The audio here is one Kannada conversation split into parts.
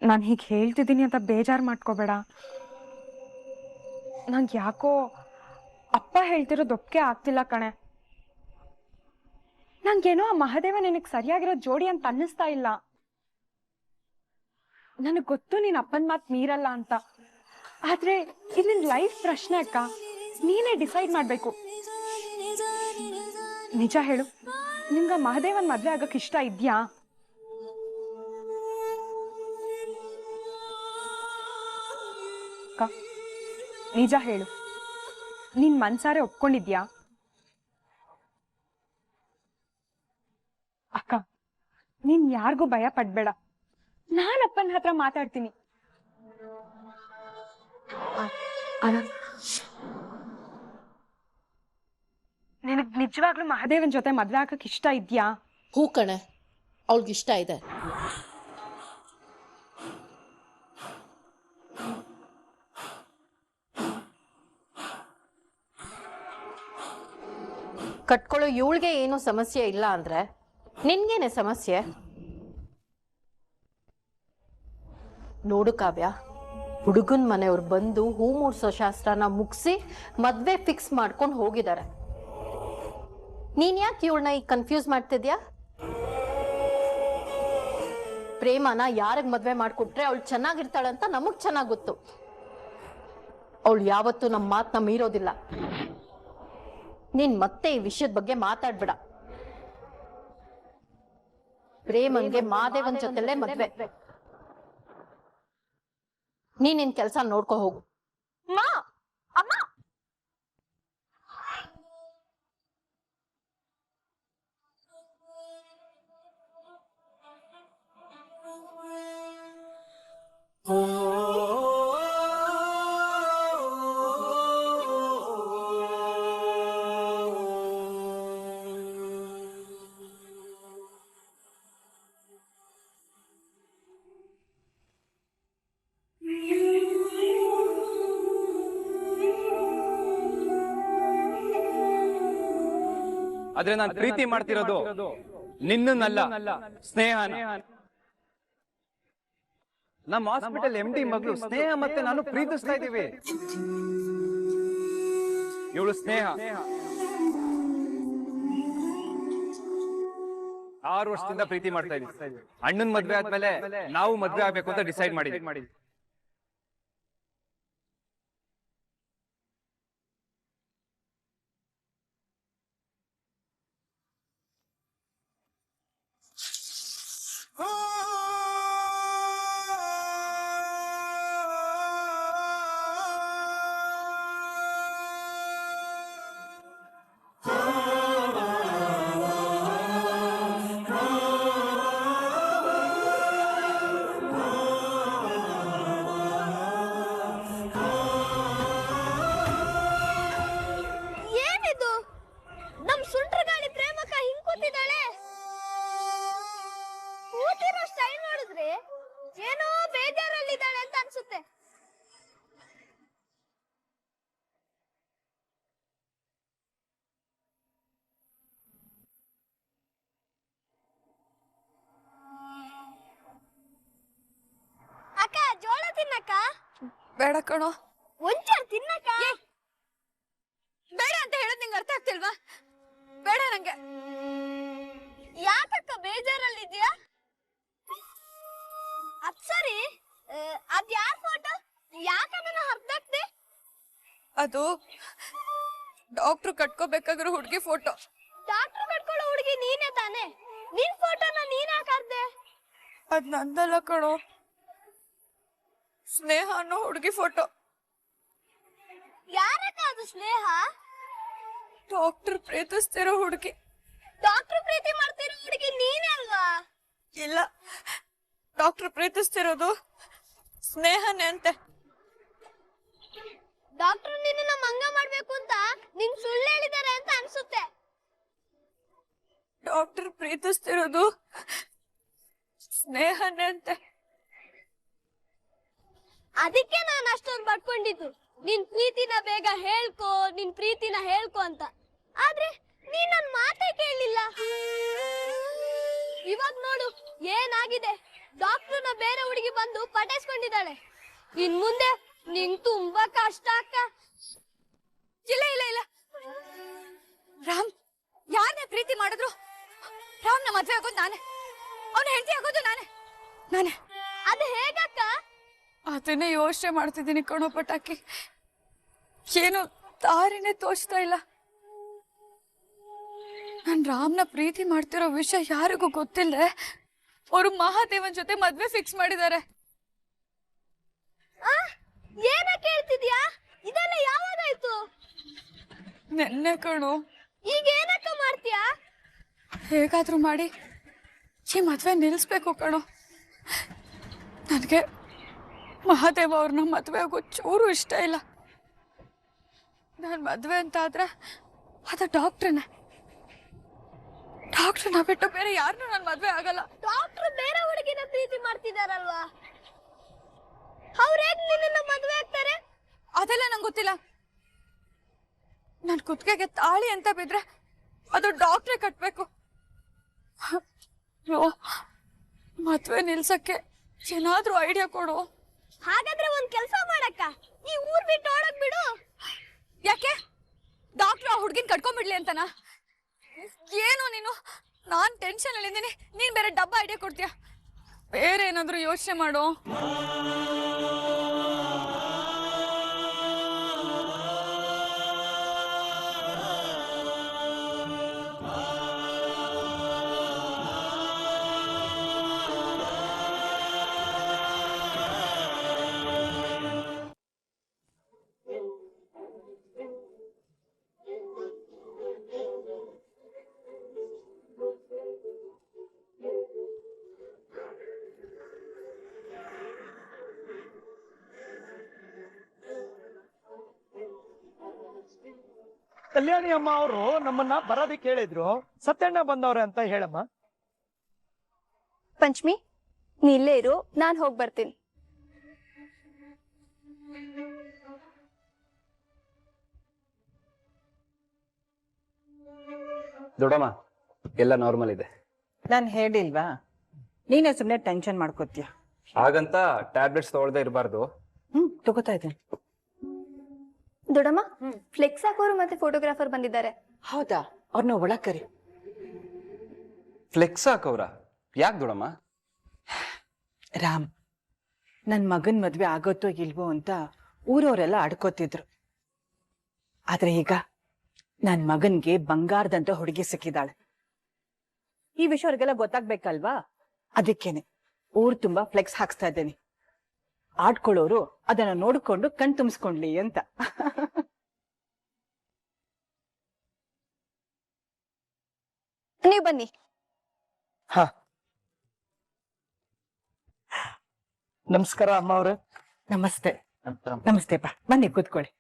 ನಾನು ಹೀಗೆ ಹೇಳ್ತಿದ್ದೀನಿ ಅಂತ ಬೇಜಾರು ಮಾಡ್ಕೋಬೇಡ. ನಂಗೆ ಯಾಕೋ ಅಪ್ಪ ಹೇಳ್ತಿರೋದು ಒಪ್ಪಿಗೆ ಆಗ್ತಿಲ್ಲ ಕಣೆ. ನಂಗೇನೋ ಆ ಮಹಾದೇವ ನಿನಗೆ ಸರಿಯಾಗಿರೋ ಜೋಡಿ ಅಂತ ಅನ್ನಿಸ್ತಾ ಇಲ್ಲ. ನನಗೆ ಗೊತ್ತು ನೀನ್ ಅಪ್ಪನ ಮಾತು ಮೀರಲ್ಲ ಅಂತ. ಆದ್ರೆ ಇದು ಲೈಫ್ ಪ್ರಶ್ನೆ ಅಕ್ಕ, ನೀನೇ ಡಿಸೈಡ್ ಮಾಡ್ಬೇಕು. ನಿಜ ಹೇಳು, ನಿಂಗ ಮಹಾದೇವನ್ ಮದ್ವೆ ಆಗಕ್ ಇಷ್ಟ ಇದ್ಯಾ? ಅಕ್ಕ ನಿಜ ಹೇಳು, ನೀನ್ ಮನ್ಸಾರೆ ಒಪ್ಕೊಂಡಿದ್ಯಾ? ಅಕ್ಕ ನೀನ್ ಯಾರಿಗೂ ಭಯ ಪಡ್ಬೇಡ, ನಾನ್ ಅಪ್ಪನ ಹತ್ರ ಮಾತಾಡ್ತೀನಿ. ನಿನಗ್ ನಿಜವಾಗ್ಲೂ ಮಹಾದೇವನ್ ಜೊತೆ ಮದ್ವೆ ಆಗಕ್ ಇಷ್ಟ ಇದ್ಯಾ? ಹೂ ಕಣೆ, ಅವಳಿಗಿಷ್ಟ ಇದೆ. ಕಟ್ಕೊಳ್ಳೋ ಇವಳಿಗೆ ಏನೂ ಸಮಸ್ಯೆ ಇಲ್ಲ ಅಂದ್ರೆ ನಿನ್ಗೇನೆ ಸಮಸ್ಯೆ? ನೋಡು ಕಾವ್ಯ, ಹುಡುಗನ್ ಮನೆಯವ್ರು ಬಂದು ಹೂ ಮೂಡ್ಸೋ ಶಾಸ್ತ್ರನ ಮುಗಿಸಿ ಮದ್ವೆ ಫಿಕ್ಸ್ ಮಾಡ್ಕೊಂಡು ಹೋಗಿದ್ದಾರೆ. ನೀನ್ ಯಾಕೆ ಇವಳನ್ನ ಈಗ ಕನ್ಫ್ಯೂಸ್ ಮಾಡ್ತಿದ್ಯಾ? ಪ್ರೇಮನ ಯಾರಿಗ್ ಮದ್ವೆ ಮಾಡ್ಕೊಟ್ರೆ ಅವಳು ಚೆನ್ನಾಗಿರ್ತಾಳಂತ ನಮಗ್ ಚೆನ್ನಾಗ್ ಗೊತ್ತು. ಅವಳು ಯಾವತ್ತೂ ನಮ್ಮ ಮಾತನ್ನ ಮೀರೋದಿಲ್ಲ. ನೀನ್ ಮತ್ತೆ ಈ ವಿಷಯದ ಬಗ್ಗೆ ಮಾತಾಡ್ಬೇಡ. ಪ್ರೇಮನ್ಗೆ ಮಾದೇವನ್ ಜೊತೆಲೇ ಮದ್ವೆ. ನೀನ್ ನಿನ್ ಕೆಲ್ಸ ನೋಡ್ಕೊ ಹೋಗು. ಅಮ್ಮ ಆದ್ರೆ ನಾನು ಪ್ರೀತಿ ಮಾಡ್ತಿರೋದು ನಿನ್ನನ್ನಲ್ಲ, ಸ್ನೇಹನ. ನಮ್ಮ ಹಾಸ್ಪಿಟಲ್ MD ಮಗಳು ಸ್ನೇಹ ಮತ್ತೆ ನಾನು ಪ್ರೀತಿಸ್ತಾ ಇದೀವಿ. ಇವಳು ಸ್ನೇಹ 6 ವರ್ಷದಿಂದ ಪ್ರೀತಿ ಮಾಡ್ತಾ ಇದೀವಿ. ಅಣ್ಣನ್ ಮದ್ವೆ ಆದ್ಮೇಲೆ ನಾವು ಮದ್ವೆ ಆಗ್ಬೇಕು ಅಂತ ಡಿಸೈಡ್ ಮಾಡಿದ್ವಿ. ಏನೋ ಬೇಜಾರಲ್ಲಿದ್ದಾಳೆ ಅಂತ ಅನ್ಸುತ್ತೆ. ಅಕ್ಕ ಜೋಳ ತಿನ್ನಕ್ಕ? ಬೇಡ ಕಣೋ. ಒಂಚೂರು ತಿನ್ನಕ್ಕ. ಬೇಡ ಅಂತ ಹೇಳೋದ್ ನಿಂಗೆ ಅರ್ಥ ಆಗ್ತಿಲ್ವಾ? ಬೇಡ ನಂಗೆ. ಯಾಕಕ್ಕ ಬೇಜಾರಲ್ಲಿದ್ಯಾ? ಅದ್ ಸರಿ, ಅದ್ಯಾರ ಫೋಟೋ? ಯಾಕನ್ನ ಹರ್ದಾಕ್ದೆ? ಅದು ಡಾಕ್ಟ್ರು ಕಟ್ಕೋಬೇಕಾಗಿರೋ ಹುಡುಗಿ ಫೋಟೋ. ಡಾಕ್ಟ್ರು ಕಟ್ಕೊಳ್ಳೋ ಹುಡುಗಿ ನೀನೇ ತಾನೆ? ನಿನ್ ಫೋಟೋನ ನೀನ್ ಹಾಕಾರ್ದೆ? ಅದ್ ನಂದಲ್ಲ ಕಣೋ, ಸ್ನೇಹ ಅನ್ನೋ ಹುಡುಗಿ ಫೋಟೋ. ಯಾರಕ್ಕ ಅದು ಸ್ನೇಹ? ಡಾಕ್ಟರ್ ಪ್ರೀತಿಸ್ತಿರೋ ಹುಡುಗಿ. ಡಾಕ್ಟ್ರು ಪ್ರೀತಿ ಮಾಡ್ತಿರೋ ಹುಡುಗಿ ನೀನೇ ಅಲ್ವಾ? ಇಲ್ಲ, ಡಾಕ್ಟರ್ ಪ್ರೀತಿಸ್ತಿರೋದು ಸ್ನೇಹನೇ ಅಂತೆ. ಡಾಕ್ಟರ್ ನಿನ್ನ ಮಂಗ ಮಾಡ್ಬೇಕು ಅಂತ ನಿಂಗ್ ಸುಳ್ಳು ಹೇಳಿದಾರೆ ಅಂತ ಅನ್ಸುತ್ತೆ. ಡಾಕ್ಟರ್ ಪ್ರೀತಿಸ್ತಿರೋದು ಸ್ನೇಹನೇ ಅಂತೆ. ಅದಕ್ಕೆ ನಾನು ಅಷ್ಟೊಂದು ಬಡ್ಕೊಂಡಿದ್ದು, ನಿನ್ ಪ್ರೀತಿನ ಬೇಗ ಹೇಳ್ಕೊ, ನಿನ್ ಪ್ರೀತಿನ ಹೇಳ್ಕೊ ಅಂತ. ಆದ್ರೆ ನೀನ್ ನನ್ ಮಾತೇ ಕೇಳಲಿಲ್ಲ. ಇವಾಗ ನೋಡು ಏನಾಗಿದೆ. ಡಾಕ್ಟರ್ನ ಬೇರೆ ಹುಡುಗಿ ಬಂದು ಪಟಾಯಿಸ್ಕೊಂಡಿದ್ದಾಳೆ. ಇನ್ ಮುಂದೆ ನಿಂಗ್ ತುಂಬಾ ಕಷ್ಟ ಅಕ್ಕ. ಇಲ್ಲ ಇಲ್ಲ ಇಲ್ಲ ರಾಮ್ ಯಾರನ್ನೇ ಪ್ರೀತಿ ಮಾಡಿದ್ರು ರಾಮ್ನ ಮದ್ವೆ ಆಗೋದು ನಾನೇ, ಅವನ ಹೆಂಡತಿ ಆಗೋದು ನಾನೇ. ಅದು ಹೇಗಕ್ಕ? ಅದನ್ನೇ ಯೋಚನೆ ಮಾಡ್ತಿದ್ದೀನಿ ಕಣೋ ಪಟಾಕಿ. ಏನು ದಾರಿನೇ ತೋಚ್ತಾ ಇಲ್ಲ. ನಾನ್ ರಾಮ್ನ ಪ್ರೀತಿ ಮಾಡ್ತಿರೋ ವಿಷಯ ಯಾರಿಗೂ ಗೊತ್ತಿಲ್ಲ. ಅವರು ಮಹಾದೇವನ್ ಜೊತೆ ಮದ್ವೆ ಫಿಕ್ಸ್ ಮಾಡಿದ್ದಾರೆ. ಏನಕ್ಕೆ ಹೇಳ್ತಿದ್ಯಾ? ಇದೆಲ್ಲ ಯಾವಾಗಾಯ್ತು? ನೆನ್ನೆ ಕಣೋ. ಈಗ ಏನಕ್ಕ ಮಾಡ್ತೀಯಾ? ಹೇಗಾದ್ರೂ ಮಾಡಿ ಈ ಮದ್ವೆ ನಿಲ್ಲಿಸ್ಬೇಕು ಕಣೋ. ನನಗೆ ಮಹಾದೇವ ಅವ್ರನ್ನ ಮದ್ವೆ ಆಗೋ ಚೂರು ಇಷ್ಟ ಇಲ್ಲ. ನಾನು ಮದ್ವೆ ಅಂತ ಆದ್ರೆ ಅದು ಡಾಕ್ಟ್ರನ್ನ ಬಿಟ್ಟು ಬೇರೆ ಯಾರನ್ನೂ ನಾನು ಮದ್ವೆ ಆಗಲ್ಲ. ಡಾಕ್ಟರ್ ಬೇರೆ ಹುಡುಗಿನ ಪ್ರೀತಿ ಮಾಡ್ತಿದಾರಲ್ವಾ, ಅವ್ರ ಹೇಗ್ ನಿನ್ನ ಮದ್ವೆ ಆಗ್ತಾರೆ? ಅದೆಲ್ಲ ನಂಗೆ ಗೊತ್ತಿಲ್ಲ. ನನ್ ಕುತ್ತಿಗೆಗೆ ತಾಳಿ ಅಂತ ಬಿದ್ರೆ ಅದು ಡಾಕ್ಟ್ರೇ ಕಟ್ಬೇಕು. ಮದ್ವೆ ನಿಲ್ಸಕ್ಕೆ ಏನಾದ್ರೂ ಐಡಿಯಾ ಕೊಡು. ಹಾಗಾದ್ರೆ ಒಂದ್ ಕೆಲ್ಸ ಮಾಡಕ್ಕ, ಈ ಊರ್ ಬಿಟ್ಟು ಓಡಕ್ ಬಿಡು. ಯಾಕೆ? ಡಾಕ್ಟ್ರು ಆ ಹುಡ್ಗಿನ್ ಕಟ್ಕೊಂಡ್ಬಿಡ್ಲಿ ಅಂತನಾ? ಏನು ನೀನು? ನಾನ್ ಟೆನ್ಷನ್ ಅಲ್ಲಿ ಇದ್ದೀನಿ, ನೀನ್ ಬೇರೆ ಡಬ್ಬ ಐಡಿಯಾ ಕೊಡ್ತೀಯ. ಬೇರೆ ಏನಾದ್ರೂ ಯೋಚನೆ ಮಾಡು. ಕಲ್ಯಾಣಿ ಅಮ್ಮ ಅವರು ನಮ್ಮನ್ನ ಬರೋದಕ್ಕೆ ಹೇಳಿದ್ರು. ಸತ್ಯಣ್ಣ ಬಂದವ್ರೆ ಅಂತ ಹೇಳಮ್ಮ. ಪಂಚಮಿ, ನೀ ಇಲ್ಲೇ ಇರು, ನಾನ್ ಹೋಗ್ ಬರ್ತೀನಿ. ದೊಡ್ಡಮ್ಮ ಎಲ್ಲ ನಾರ್ಮಲ್ ಇದೆ. ನಾನು ಹೇಳಿಲ್ವಾ? ನೀನೇ ಸುಮ್ಮನೆ ಟೆನ್ಷನ್ ಮಾಡ್ಕೋತೀಯ. ಹಾಗಂತ ಟ್ಯಾಬ್ಲೆಟ್ಸ್ ತಗೊಳ್ದೆ ಇರಬಾರ್ದು. ತಗೋತಾ ಇದ್ದೇನೆ. ದೊಡ್ಡಮ್ಮ, ಫ್ಲೆಕ್ಸ್ ಹಾಕೋರು ಮತ್ತೆ ಫೋಟೋಗ್ರಾಫರ್ ಬಂದಿದ್ದಾರೆ. ಹೌದಾ? ಅವ್ರನ್ನ ಒಳಗ್ ಕರಿ. ಫ್ಲೆಕ್ಸ್ ಹಾಕವ್ರ? ಯಾಕೆ ದೊಡ್ಡಮ್ಮ? ರಾಮ್, ನನ್ ಮಗನ್ ಮದ್ವೆ ಆಗೋತ್ತೋ ಇಲ್ವೋ ಅಂತ ಊರವರೆಲ್ಲ ಅಡ್ಕೋತಿದ್ರು. ಆದ್ರೆ ಈಗ ನನ್ ಮಗನ್ಗೆ ಬಂಗಾರದಂತ ಹುಡುಗಿ ಸಿಕ್ಕಿದಾಳೆ. ಈ ವಿಷಯ ಅವ್ರಿಗೆಲ್ಲ ಗೊತ್ತಾಗ್ಬೇಕಲ್ವಾ? ಅದಕ್ಕೇನೆ ಊರ್ ತುಂಬಾ ಫ್ಲೆಕ್ಸ್ ಹಾಕ್ಸ್ತಾ ಇದ್ದೇನೆ. ಆಡ್ಕೊಳ್ಳೋರು ಅದನ್ನ ನೋಡ್ಕೊಂಡು ಕಣ್ ತುಂಬಿಸ್ಕೊಂಡ್ಲಿ ಅಂತ. ನೀವ್ ಬನ್ನಿ. ಹ, ನಮಸ್ಕಾರ ಅಮ್ಮ ಅವ್ರೆ. ನಮಸ್ತೆ. ನಮಸ್ತೆಪ್ಪ, ಬನ್ನಿ ಕೂತ್ಕೊಳ್ಳಿ.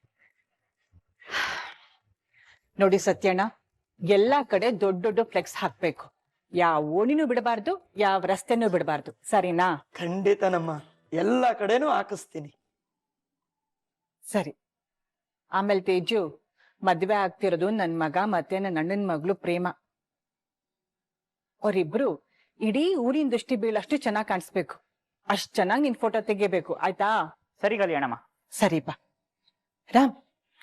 ನೋಡಿ ಸತ್ಯಣ್ಣ, ಎಲ್ಲಾ ಕಡೆ ದೊಡ್ಡ ದೊಡ್ಡ ಫ್ಲೆಕ್ಸ್ ಹಾಕ್ಬೇಕು. ಯಾವ ಓಣಿನೂ ಬಿಡಬಾರ್ದು, ಯಾವ ರಸ್ತೆನೂ ಬಿಡಬಾರ್ದು. ಸರಿನಾ? ಖಂಡಿತನಮ್ಮ, ಎಲ್ಲಾ ಕಡೆನೂ ಹಾಕಿಸ್ತೀನಿ. ಸರಿ. ಆಮೇಲೆ ತೇಜು, ಮದ್ವೆ ಆಗ್ತಿರೋದು ನನ್ ಮಗ ಮತ್ತೆ ನನ್ನ ಅಣ್ಣನ ಮಗಳು ಪ್ರೇಮ. ಅವರಿಬ್ರು ಇಡೀ ಊರಿನ ದೃಷ್ಟಿ ಬೀಳಷ್ಟು ಚೆನ್ನಾಗಿ ಕಾಣಿಸ್ಬೇಕು. ಅಷ್ಟ್ ಚೆನ್ನಾಗಿ ನಿನ್ ಫೋಟೋ ತೆಗಿಬೇಕು, ಆಯ್ತಾ? ಸರಿ ಕಲ್ಯಾಣಮ್ಮ. ಸರಿಪ. ರಾಮ್,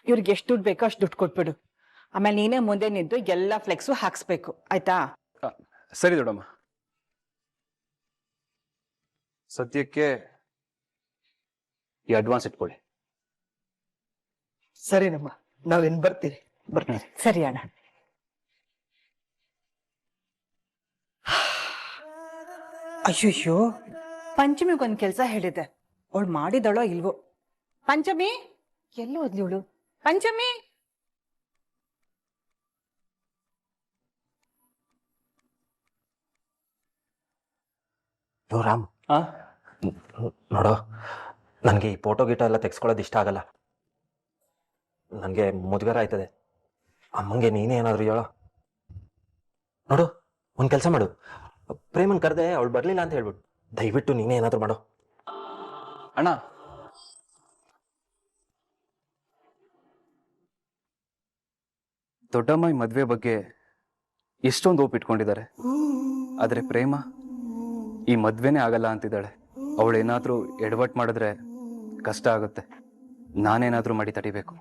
ಇವ್ರಿಗೆ ಎಷ್ಟು ದುಡ್ಡು ಬೇಕೋ ಅಷ್ಟು ದುಡ್ಡು ಕೊಟ್ಬಿಡು. ಆಮೇಲೆ ನೀನೇ ಮುಂದೆ ನಿಂತು ಎಲ್ಲಾ ಫ್ಲೆಕ್ಸು ಹಾಕ್ಸ್ಬೇಕು, ಆಯ್ತಾ? ಸರಿ ದೊಡ್ಡಮ್ಮ. ಸದ್ಯಕ್ಕೆ ಈ ಅಡ್ವಾನ್ಸ್ ಇಟ್ಕೊಳ್ಳಿ. ಸರಿನಮ್ಮ, ನಾವಿನ್ ಬರ್ತೀರಿ. ಸರಿ ಅಣ್ಣ. ಅಯ್ಯೋ, ಪಂಚಮಿಗೊಂದ್ ಕೆಲ್ಸ ಹೇಳಿದೆ, ಅವಳು ಮಾಡಿದಳೋ ಇಲ್ವೋ? ಪಂಚಮಿ ಎಲ್ಲೋ ಹೋದ್ಲಿ ಇವಳು? ಪಂಚಮಿ, ರಾಮ್, ನೋಡೋ, ನನಗೆ ಈ ಫೋಟೋ ಗೀಟೋ ಎಲ್ಲ ತೆಗೆಸ್ಕೊಳ್ಳೋದು ಇಷ್ಟ ಆಗಲ್ಲ. ನನಗೆ ಮುದ್ಗರ ಆಯ್ತದೆ. ಅಮ್ಮಂಗೆ ನೀನೇ ಏನಾದರೂ ಹೇಳೋ. ನೋಡು, ಒಂದು ಕೆಲಸ ಮಾಡು, ಪ್ರೇಮನ್ ಕರೆದೆ, ಅವಳು ಬರಲಿಲ್ಲ ಅಂತ ಹೇಳ್ಬಿಟ್ಟು ದಯವಿಟ್ಟು ನೀನೇ ಏನಾದರೂ ಮಾಡೋ. ಅಣ್ಣ, ದೊಡ್ಡಮ್ಮ ಈ ಮದ್ವೆ ಬಗ್ಗೆ ಎಷ್ಟೊಂದು ಓಪ್ ಇಟ್ಕೊಂಡಿದ್ದಾರೆ. ಆದ್ರೆ ಪ್ರೇಮ ಈ ಮದ್ವೆನೇ ಆಗಲ್ಲ ಅಂತಿದ್ದಾಳೆ. ಅವಳೇನಾದ್ರೂ ಎಡವಟ್ ಮಾಡಿದ್ರೆ ಕಷ್ಟ ಆಗುತ್ತೆ. ನಾನೇನಾದ್ರೂ ಮಾಡಿ ತಡಿಬೇಕು.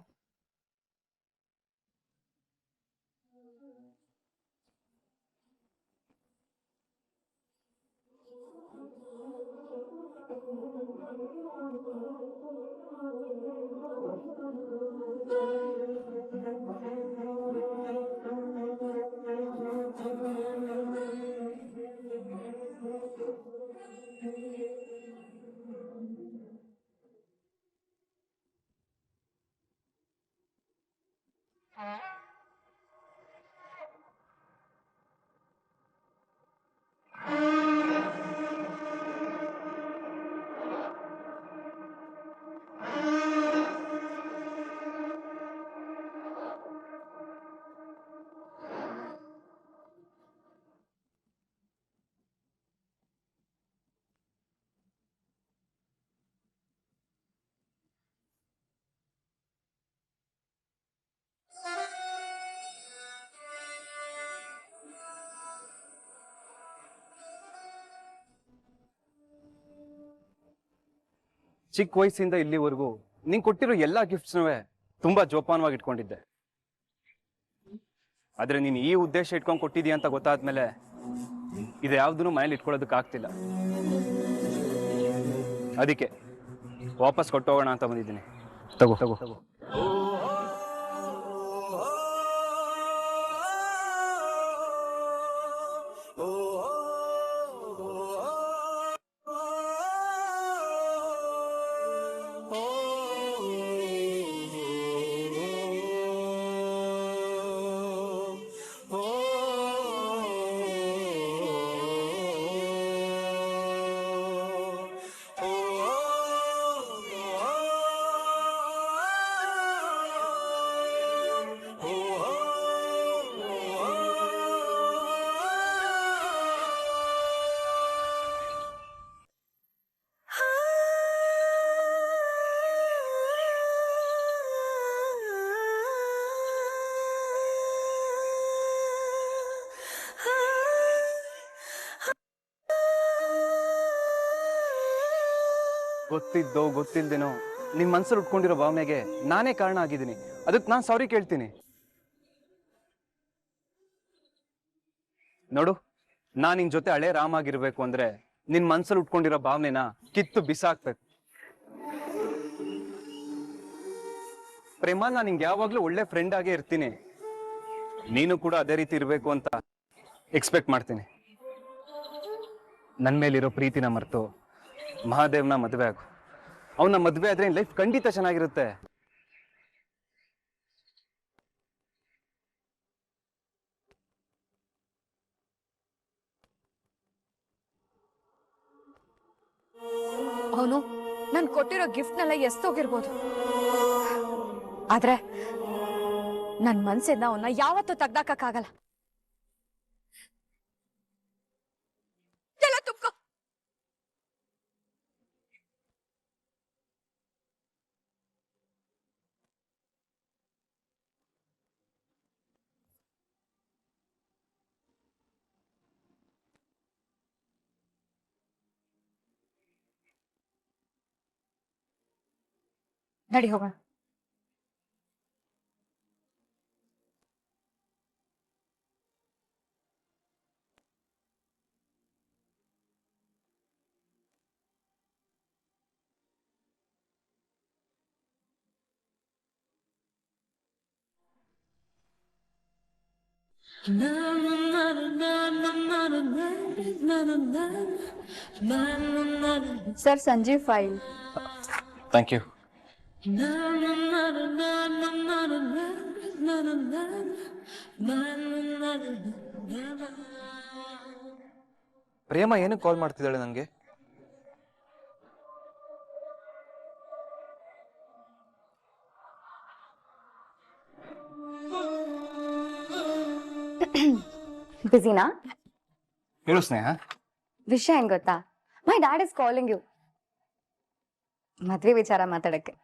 ಚಿಕ್ಕ ವಯಸ್ಸಿಂದ ಇಲ್ಲಿವರೆಗೂ ನೀನ್ ಕೊಟ್ಟಿರೋ ಎಲ್ಲಾ ಗಿಫ್ಟ್ಸ್ನೂ ತುಂಬಾ ಜೋಪಾನವಾಗಿ ಇಟ್ಕೊಂಡಿದ್ದೆ. ಆದ್ರೆ ನೀನ್ ಈ ಉದ್ದೇಶ ಇಟ್ಕೊಂಡ್ ಕೊಟ್ಟಿದೀಯ ಅಂತ ಗೊತ್ತಾದ್ಮೇಲೆ ಇದು ಯಾವ್ದನ್ನು ಮನೇಲಿ ಇಟ್ಕೊಳ್ಳೋದಕ್ಕೆ ಆಗ್ತಿಲ್ಲ. ಅದಕ್ಕೆ ವಾಪಸ್ ಕೊಟ್ಟೋಗೋಣ ಅಂತ ಬಂದಿದ್ದೀನಿ. ತಗೋ ತಗೋ ತಗೋ. ಗೊತ್ತಿದ್ದೋ ಗೊತ್ತಿಲ್ದೇನೋ ನಿನ್ ಮನ್ಸಲ್ಲಿ ಉಟ್ಕೊಂಡಿರೋ ಭಾವನೆಗೆ ನಾನೇ ಕಾರಣ ಆಗಿದ್ದೀನಿ. ಅದಕ್ಕೆ ನಾನು ಸಾರಿ ಕೇಳ್ತೀನಿ. ನೋಡು, ನಾನ್ ನಿನ್ ಜೊತೆ ಹಳೆ ರಾಮ್ ಆಗಿರ್ಬೇಕು ಅಂದ್ರೆ ನಿನ್ ಮನ್ಸಲ್ಲಿ ಉಟ್ಕೊಂಡಿರೋ ಭಾವನೆನ ಕಿತ್ತು ಬಿಸಾಕ್ಬೇಕು. ಪ್ರೇಮ, ನಾನು ನಿಂಗೆ ಯಾವಾಗ್ಲೂ ಒಳ್ಳೆ ಫ್ರೆಂಡ್ ಆಗೇ ಇರ್ತೀನಿ. ನೀನು ಕೂಡ ಅದೇ ರೀತಿ ಇರ್ಬೇಕು ಅಂತ ಎಕ್ಸ್ಪೆಕ್ಟ್ ಮಾಡ್ತೀನಿ. ನನ್ ಮೇಲಿರೋ ಪ್ರೀತಿನ ಮರೆತು ಮಹಾದೇವ್ನ ಮದುವೆ ಆಗು. ಅವನ ಮದುವೆ ಆದ್ರೆ ಲೈಫ್ ಖಂಡಿತ ಚೆನ್ನಾಗಿರುತ್ತೆ. ಅವನು ನನ್ ಕೊಟ್ಟಿರೋ ಗಿಫ್ಟ್ನೆಲ್ಲ ಎಸ್ತೋಗಿರ್ಬೋದು, ಆದ್ರೆ ನನ್ ಮನ್ಸಿಂದ ಅವನ್ನ ಯಾವತ್ತೂ ತೆಗ್ದಾಕಕ್ಕಾಗಲ್ಲ. ಎಲ್ಲ ತುಪ್ಕೋ. ನಡಿ ಹೋಗೋಣ. Sir, Sanjeev file. Thank you. Prema ಏನಕ್ಕೆ ಕಾಲ್ ಮಾಡ್ತಿದ್ದಾಳೆ ನನಗೆ? ಬಿಸಿನಾ? ಹೇಳು ಸ್ನೇಹ. ವಿಷಯ ಏನ್ ಗೊತ್ತಾ? My dad is calling you. ಮದ್ವೆ ವಿಚಾರ ಮಾತಾಡಕ್ಕೆ.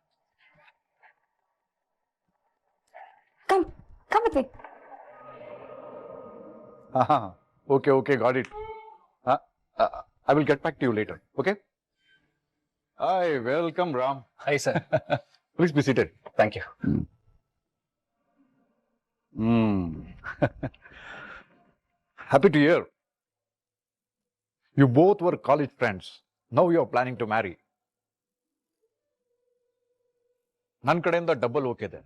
Come come with me. Okay, got it. I will get back to you later. Okay? Hi, welcome, Ram. Hi sir. Please be seated. Thank you. Happy to hear. You both were college friends. Now you are planning to marry. ನನ್ನ ಕಡೆಯಿಂದ ಡಬಲ್ ಓಕೆ ಇದೆ.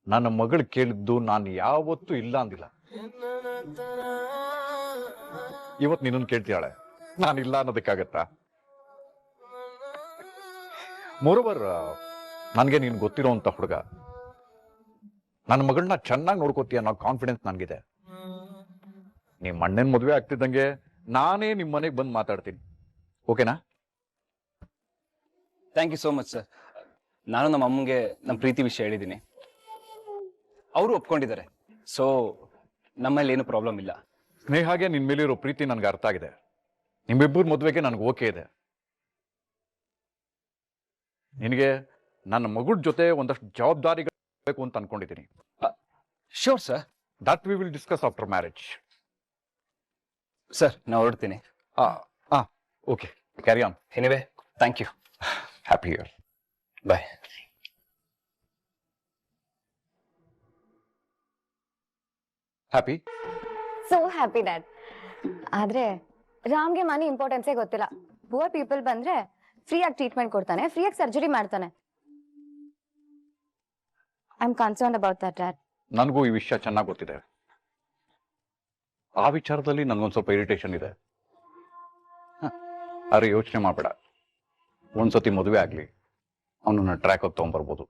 ನನ್ನ ಮಗಳು ಕೇಳಿದ್ದು ನಾನು ಯಾವತ್ತೂ ಇಲ್ಲ ಅಂದಿಲ್ಲ. ಇವತ್ತು ನಿನ್ನನ್ನು ಕೇಳ್ತಿಯಾಳೆ, ನಾನಿಲ್ಲ ಅನ್ನೋದಕ್ಕಾಗತ್ತಾ? ಮೋರೋವರ್, ನನಗೆ ನೀನು ಗೊತ್ತಿರೋಂಥ ಹುಡುಗ, ನನ್ನ ಮಗಳನ್ನ ಚೆನ್ನಾಗಿ ನೋಡ್ಕೋತೀಯ ಅನ್ನೋ ಕಾನ್ಫಿಡೆನ್ಸ್ ನನಗಿದೆ. ನಿಮ್ಮ ಅಣ್ಣನ ಮದುವೆ ಆಗ್ತಿದ್ದಂಗೆ ನಾನೇ ನಿಮ್ಮ ಮನೆಗೆ ಬಂದು ಮಾತಾಡ್ತೀನಿ. ಓಕೆನಾ? Thank you so much sir. ನಾನು ನಮ್ಮ ಅಮ್ಮಂಗೆ ನಮ್ಮ ಪ್ರೀತಿ ವಿಷಯ ಹೇಳಿದ್ದೀನಿ, ಅವರು ಒಪ್ಕೊಂಡಿದ್ದಾರೆ. ಸೊ ನಮ್ಮಲ್ಲಿ ಏನು ಪ್ರಾಬ್ಲಮ್ ಇಲ್ಲ. ಸ್ನೇಹಾಗೆ ನಿನ್ ಮೇಲಿರೋ ಪ್ರೀತಿ ನನ್ಗೆ ಅರ್ಥ ಆಗಿದೆ. ನಿಮ್ಮಿಬ್ಬರ ಮದುವೆಗೆ ನನಗೆ ಓಕೆ ಇದೆ. ನಿನಗೆ ನನ್ನ ಮಗಳ ಜೊತೆ ಒಂದಷ್ಟು ಜವಾಬ್ದಾರಿಗಳು ಬೇಕು ಅಂತ ಅನ್ಕೊಂಡಿದ್ದೀನಿ. Sure sir. That we will discuss after marriage. Sir ನಾ ಹೊರಡ್ತೀನಿ. Okay, carry on. Anyway thank you. Happy year. Bye. Happy? So happy dad. ಆದ್ರೆ ರಾಮ್ಗೆ ಮನಿ ಇಂಪಾರ್ಟೆನ್ಸೇ ಗೊತ್ತಿಲ್ಲ. ಪುವರ್ ಪೀಪಲ್ ಬಂದ್ರೆ ಫ್ರೀಯಾಗಿ ಟ್ರೀಟ್ಮೆಂಟ್ ಕೊಡ್ತಾನೆ, ಫ್ರೀಯಾಗಿ ಸರ್ಜರಿ ಮಾಡ್ತಾನೆ. I am concern about that dad. ನನಗೂ ಈ ವಿಷಯ ಚೆನ್ನಾಗಿ ಗೊತ್ತಿದೆ. ಆ ವಿಚಾರದಲ್ಲಿ ನನಗೊಂದು ಸ್ವಲ್ಪ ಇರಿಟೇಷನ್ ಇದೆ. ಆದ್ರೆ ಯೋಚನೆ ಮಾಡಬೇಡ, ಒಂದ್ಸತಿ ಮದುವೆ ಆಗ್ಲಿ, ಅವನನ್ನ ಟ್ರ್ಯಾಕ್ ಹೋಗಿ ತಗೊಂಡ್ಬರ್ಬೋದು.